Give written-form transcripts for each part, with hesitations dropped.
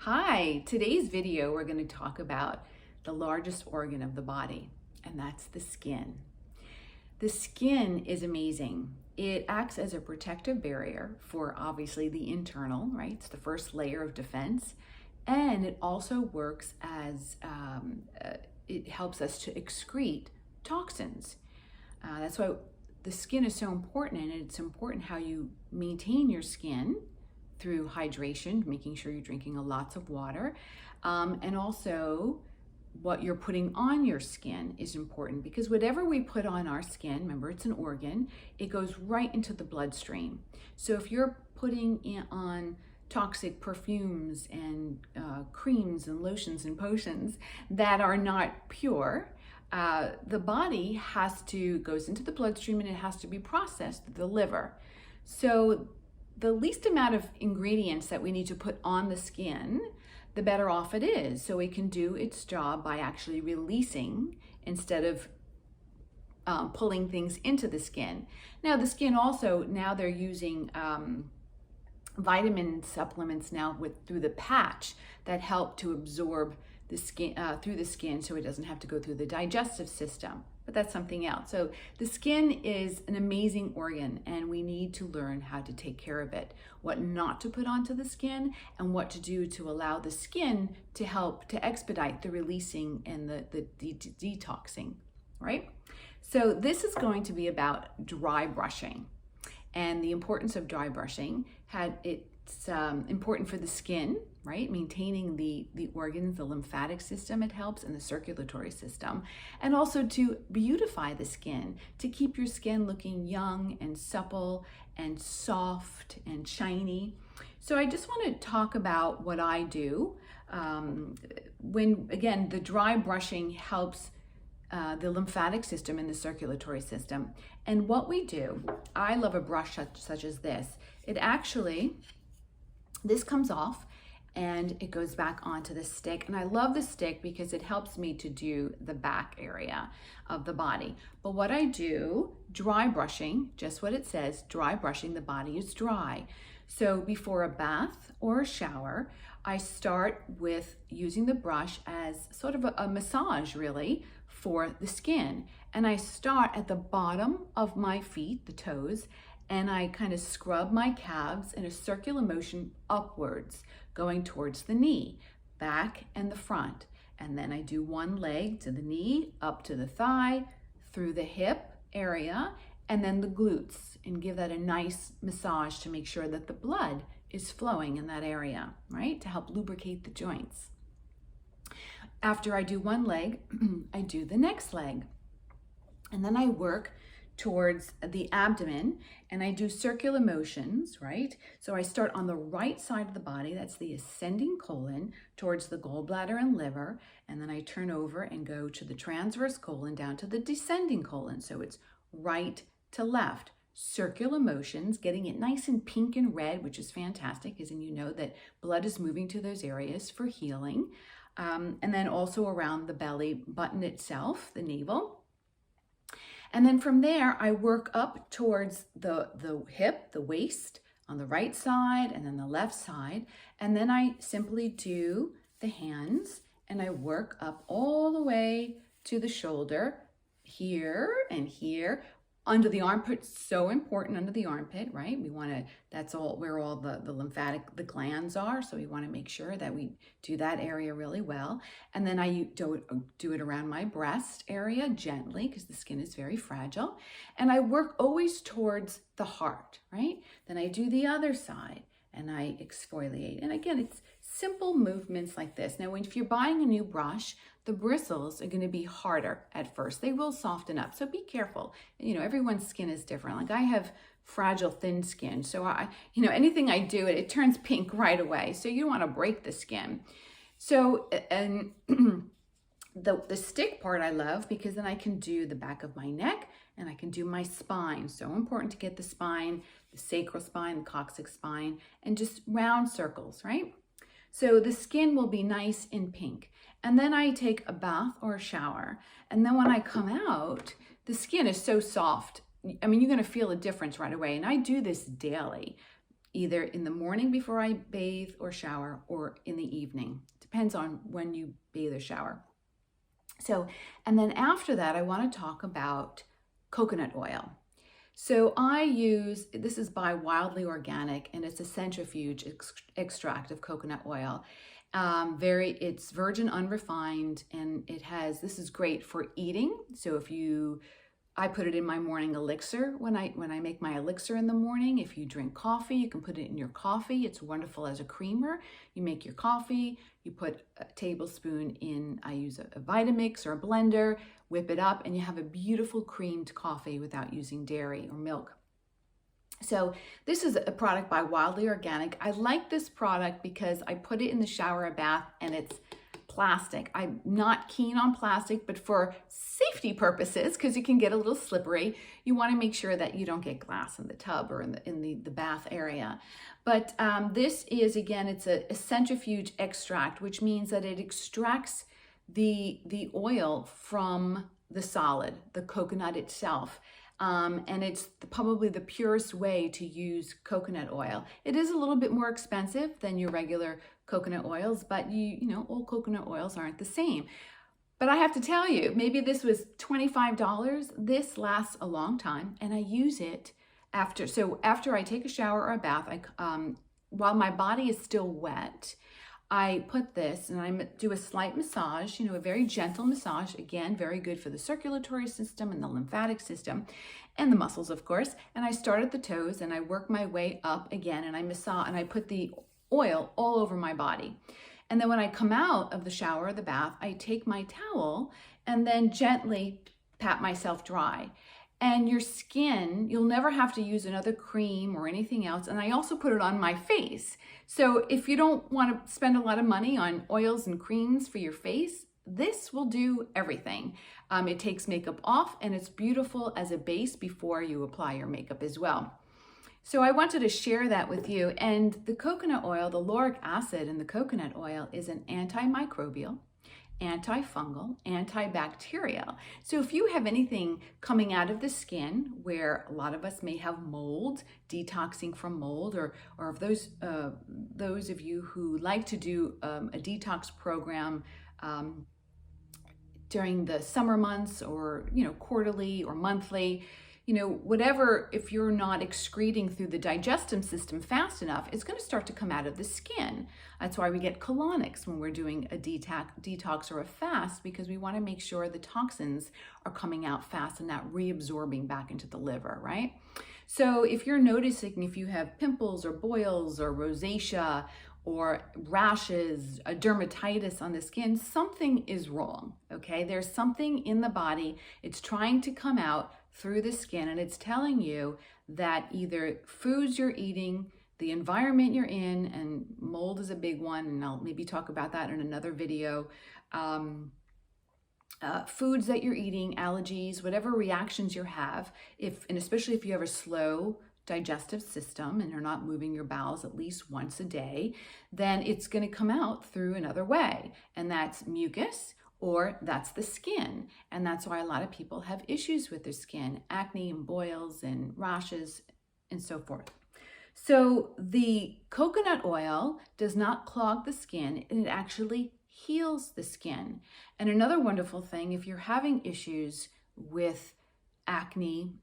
Hi, today's video we're going to talk about the largest organ of the body, and that's the skin. The skin is amazing. It acts as a protective barrier for obviously the internal, right? It's the first layer of defense. And it also works as, it helps us to excrete toxins. That's why the skin is so important, and it's important how you maintain your skin through hydration, making sure you're drinking lots of water, and also what you're putting on your skin is important, because whatever we put on our skin, remember it's an organ, it goes right into the bloodstream. So if you're putting on toxic perfumes and creams and lotions and potions that are not pure, the body goes into the bloodstream and it has to be processed through the liver. So the least amount of ingredients that we need to put on the skin, the better off it is. So it can do its job by actually releasing instead of pulling things into the skin. Now the skin also, now they're using vitamin supplements now through the patch that help to absorb the skin through the skin, so it doesn't have to go through the digestive system. But that's something else. So the skin is an amazing organ, and we need to learn how to take care of it, what not to put onto the skin, and what to do to allow the skin to help to expedite the releasing and the detoxing, right? So this is going to be about dry brushing and the importance of dry brushing. It's important for the skin, right? Maintaining the organs, the lymphatic system it helps, and the circulatory system. And also to beautify the skin, to keep your skin looking young and supple and soft and shiny. So I just want to talk about what I do. Again, the dry brushing helps the lymphatic system and the circulatory system. And what we do, I love a brush such as this. This comes off and it goes back onto the stick. And I love the stick because it helps me to do the back area of the body. But what I do, dry brushing, just what it says, dry brushing, the body is dry. So before a bath or a shower, I start with using the brush as sort of a massage, really, for the skin. And I start at the bottom of my feet, the toes, and I kind of scrub my calves in a circular motion upwards, going towards the knee, back and the front. And then I do one leg to the knee, up to the thigh, through the hip area, and then the glutes, and give that a nice massage to make sure that the blood is flowing in that area, right? To help lubricate the joints. After I do one leg, I do the next leg. And then I work towards the abdomen, and I do circular motions, right? So I start on the right side of the body, that's the ascending colon, towards the gallbladder and liver, and then I turn over and go to the transverse colon down to the descending colon. So it's right to left, circular motions, getting it nice and pink and red, which is fantastic, because then you know that blood is moving to those areas for healing. And then also around the belly button itself, the navel. And then from there, I work up towards the hip, the waist, on the right side, and then the left side. And then I simply do the hands, and I work up all the way to the shoulder, here and here. Under the armpit, so important, under the armpit, right? That's all where all the lymphatic, the glands are. So we want to make sure that we do that area really well. And then I do it around my breast area gently, because the skin is very fragile. And I work always towards the heart, right? Then I do the other side and I exfoliate. And again, it's simple movements like this. Now, if you're buying a new brush, the bristles are going to be harder at first. They will soften up, so be careful. You know, everyone's skin is different. Like I have fragile, thin skin, so anything I do, it turns pink right away. So you don't want to break the skin. So, and the stick part I love, because then I can do the back of my neck and I can do my spine. So important to get the spine, the sacral spine, the coccyx spine, and just round circles, right? So the skin will be nice and pink. And then I take a bath or a shower. And then when I come out, the skin is so soft. I mean, you're going to feel a difference right away. And I do this daily. either in the morning before I bathe or shower, or in the evening. Depends on when you bathe or shower. So, and then after that, I want to talk about coconut oil. So I use, this is by Wildly Organic, and it's a centrifuge extract of coconut oil. It's virgin unrefined, and this is great for eating. So I put it in my morning elixir when I make my elixir in the morning. If you drink coffee, you can put it in your coffee. It's wonderful as a creamer. You make your coffee, you put a tablespoon in, I use a Vitamix or a blender, whip it up, and you have a beautiful creamed coffee without using dairy or milk. So this is a product by Wildly Organic. I like this product because I put it in the shower or bath, and it's plastic. I'm not keen on plastic, but for safety purposes, because it can get a little slippery, you want to make sure that you don't get glass in the tub or in the bath area. But this is, again, it's a centrifuge extract, which means that it extracts the oil from the solid, the coconut itself. And it's probably the purest way to use coconut oil. It is a little bit more expensive than your regular coconut oils, but you know, all coconut oils aren't the same. But I have to tell you, maybe this was $25. This lasts a long time, and I use it after I take a shower or a bath, while my body is still wet, I put this and I do a slight massage, you know, a very gentle massage, again, very good for the circulatory system and the lymphatic system and the muscles, of course. And I start at the toes and I work my way up again, and I massage and I put the oil all over my body. And then when I come out of the shower or the bath, I take my towel and then gently pat myself dry. And your skin, you'll never have to use another cream or anything else. And I also put it on my face. So if you don't want to spend a lot of money on oils and creams for your face, this will do everything. It takes makeup off, and it's beautiful as a base before you apply your makeup as well. So I wanted to share that with you. And the coconut oil, the lauric acid in the coconut oil, is an antimicrobial, antifungal, antibacterial. So if you have anything coming out of the skin, where a lot of us may have mold, detoxing from mold, or of those of you who like to do a detox program during the summer months, or quarterly or monthly, whatever, if you're not excreting through the digestive system fast enough, it's going to start to come out of the skin. That's why we get colonics when we're doing a detox or a fast, because we want to make sure the toxins are coming out fast and not reabsorbing back into the liver, right? So if you're noticing, if you have pimples or boils or rosacea or rashes, a dermatitis on the skin, something is wrong, okay? There's something in the body, it's trying to come out through the skin, and it's telling you that either foods you're eating, the environment you're in, and mold is a big one, and I'll maybe talk about that in another video, foods that you're eating, allergies, whatever reactions you have, and especially if you have a slow digestive system and you're not moving your bowels at least once a day, then it's going to come out through another way, and that's mucus, or that's the skin. And that's why a lot of people have issues with their skin, acne and boils and rashes and so forth. So the coconut oil does not clog the skin, and it actually heals the skin. And another wonderful thing, if you're having issues with acne,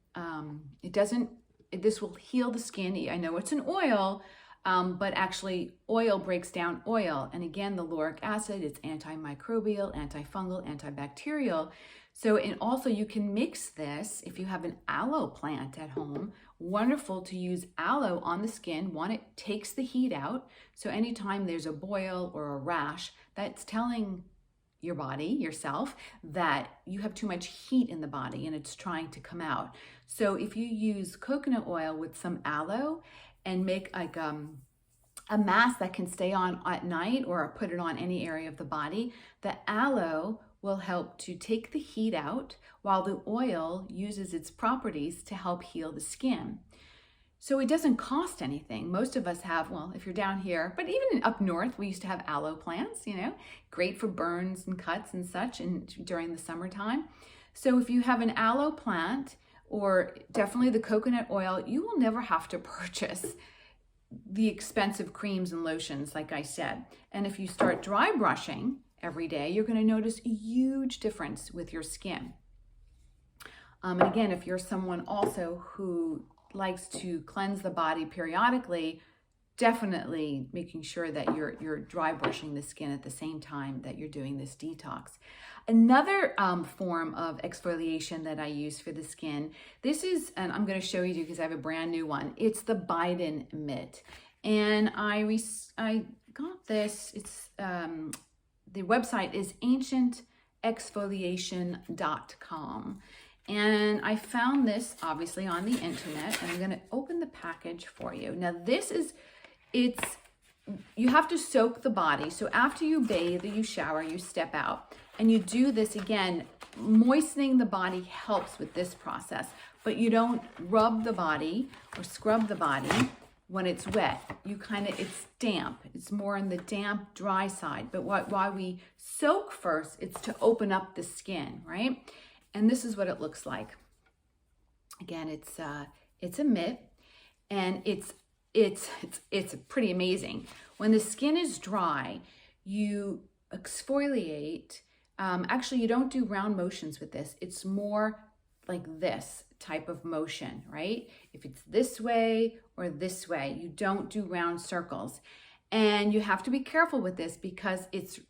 this will heal the skin. I know it's an oil, but actually oil breaks down oil. And again, the lauric acid, it's antimicrobial, antifungal, antibacterial. So, and also you can mix this if you have an aloe plant at home. Wonderful to use aloe on the skin. One, it takes the heat out. So anytime there's a boil or a rash, that's telling your body, yourself, that you have too much heat in the body and it's trying to come out. So if you use coconut oil with some aloe and make like a mask that can stay on at night, or put it on any area of the body, the aloe will help to take the heat out while the oil uses its properties to help heal the skin. So it doesn't cost anything. Most of us have, well, if you're down here, but even up north, we used to have aloe plants, great for burns and cuts and such, and during the summertime. So if you have an aloe plant, or definitely the coconut oil, you will never have to purchase the expensive creams and lotions, like I said. And if you start dry brushing every day, you're going to notice a huge difference with your skin. And again, if you're someone also who likes to cleanse the body periodically, definitely making sure that you're dry brushing the skin at the same time that you're doing this detox. Another form of exfoliation that I use for the skin, this is, and I'm going to show you because I have a brand new one. It's the Biden Mitt. And I got this, it's, the website is ancientexfoliation.com. And I found this obviously on the internet, and I'm going to open the package for you. Now this is, you have to soak the body. So after you bathe or you shower, you step out and you do this again. Moistening the body helps with this process, but you don't rub the body or scrub the body when it's wet. It's damp. It's more on the damp, dry side. But why we soak first, it's to open up the skin, right? And this is what it looks like. Again, it's a mitt, and it's pretty amazing. When the skin is dry, you exfoliate. Actually, you don't do round motions with this. It's more like this type of motion, right? If it's this way or this way, you don't do round circles. And you have to be careful with this because it's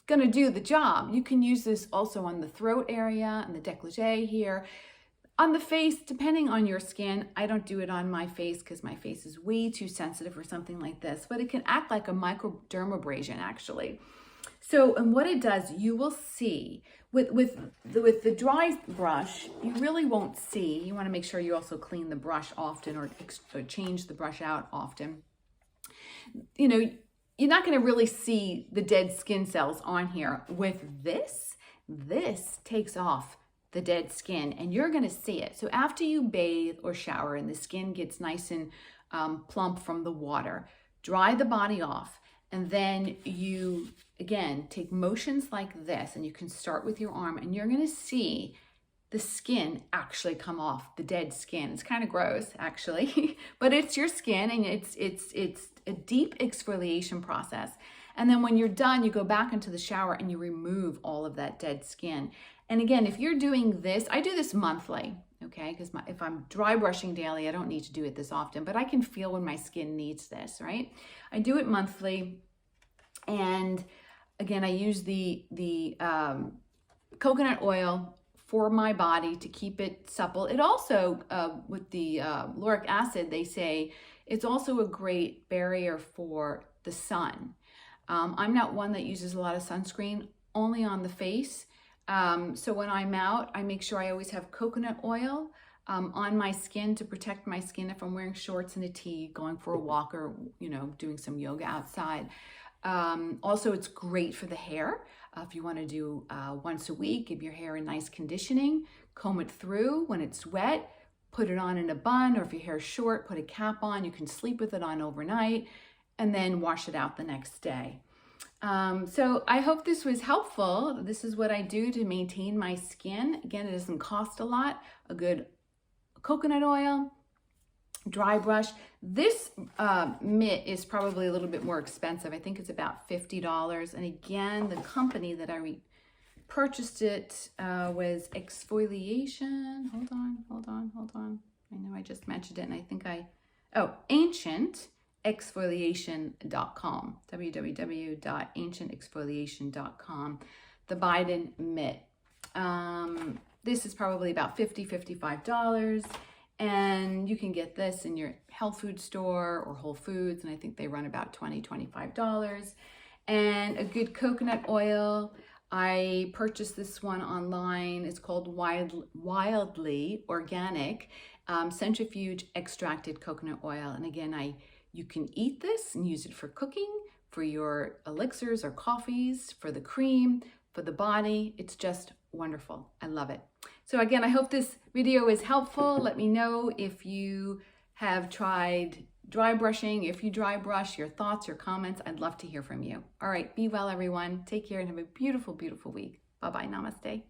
going to do the job. You can use this also on the throat area and the décolleté here. On the face, depending on your skin, I don't do it on my face because my face is way too sensitive for something like this, but it can act like a microdermabrasion actually. So, and what it does, you will see with the dry brush, you really won't see. You want to make sure you also clean the brush often or change the brush out often. You know, you're not going to really see the dead skin cells on here. With this takes off the dead skin and you're going to see it. So after you bathe or shower and the skin gets nice and plump from the water, dry the body off. And then you, again, take motions like this, and you can start with your arm, and you're going to see the skin actually come off, the dead skin. It's kind of gross, actually, but it's your skin, and it's a deep exfoliation process. And then when you're done, you go back into the shower and you remove all of that dead skin. And again, if you're doing this, I do this monthly, okay? Because if I'm dry brushing daily, I don't need to do it this often, but I can feel when my skin needs this, right? I do it monthly. And again, I use the coconut oil for my body to keep it supple. It also, with the lauric acid, they say it's also a great barrier for the sun. I'm not one that uses a lot of sunscreen, only on the face. So when I'm out, I make sure I always have coconut oil on my skin to protect my skin if I'm wearing shorts and a tee, going for a walk, or, you know, doing some yoga outside. Also, it's great for the hair. If you want to do once a week, give your hair a nice conditioning, comb it through when it's wet, put it on in a bun, or if your hair's short, put a cap on. You can sleep with it on overnight and then wash it out the next day. So I hope this was helpful. This is what I do to maintain my skin. Again, it doesn't cost a lot. A good coconut oil, dry brush. This mitt is probably a little bit more expensive. I think it's about $50. And again, the company that I purchased it was Exfoliation. Hold on. I know I just mentioned it, and I think ancientexfoliation.com, www.ancientexfoliation.com. The Biden Mitt. This is probably about $55. And you can get this in your health food store or Whole Foods, and I think they run about $25. And a good coconut oil. I purchased this one online. It's called Wildly Organic Centrifuge Extracted Coconut Oil. And again, you can eat this and use it for cooking, for your elixirs or coffees, for the cream, for the body. It's just wonderful. I love it. So again, I hope this video is helpful. Let me know if you have tried dry brushing, if you dry brush, your thoughts, your comments. I'd love to hear from you. All right, be well, everyone. Take care and have a beautiful, beautiful week. Bye-bye. Namaste.